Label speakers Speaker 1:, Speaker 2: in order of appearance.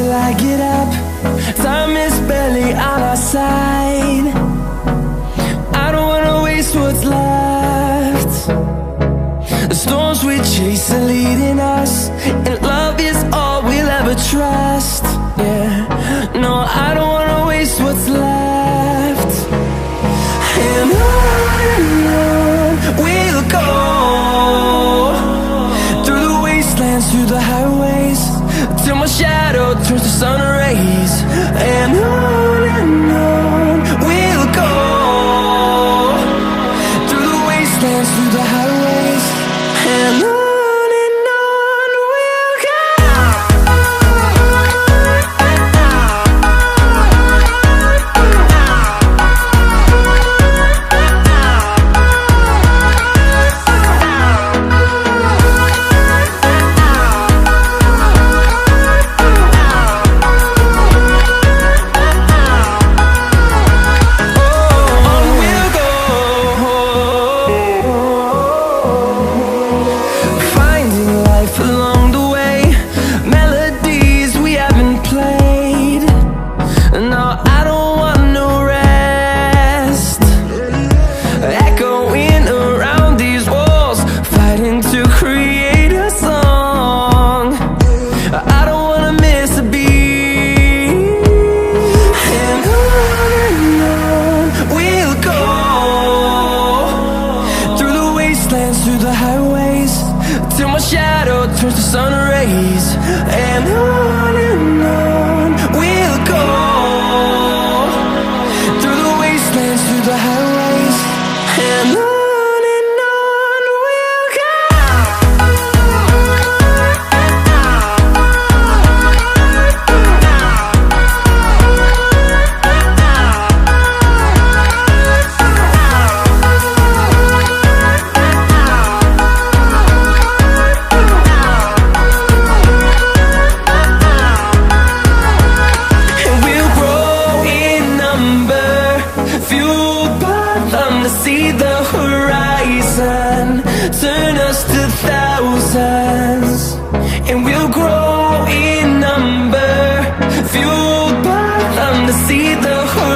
Speaker 1: till I get up. Time is barely on our side. I don't wanna waste what's left. The storms we chase are leading us, and love is all we'll ever trust. Yeah, no, I don't wanna waste what's left. And on we'll go, through the wastelands, through the highways, till my shadow turns to sun rays. And on we'll go, through the wastelands, through the highways, and on we'll go. Through the highways, till my shadow turns to sun rays. And on we'll go, through the wastelands, through the highways, and on we'll go. To see the horizon turn us to thousands, and we'll grow in number, fueled by them to see the horizon.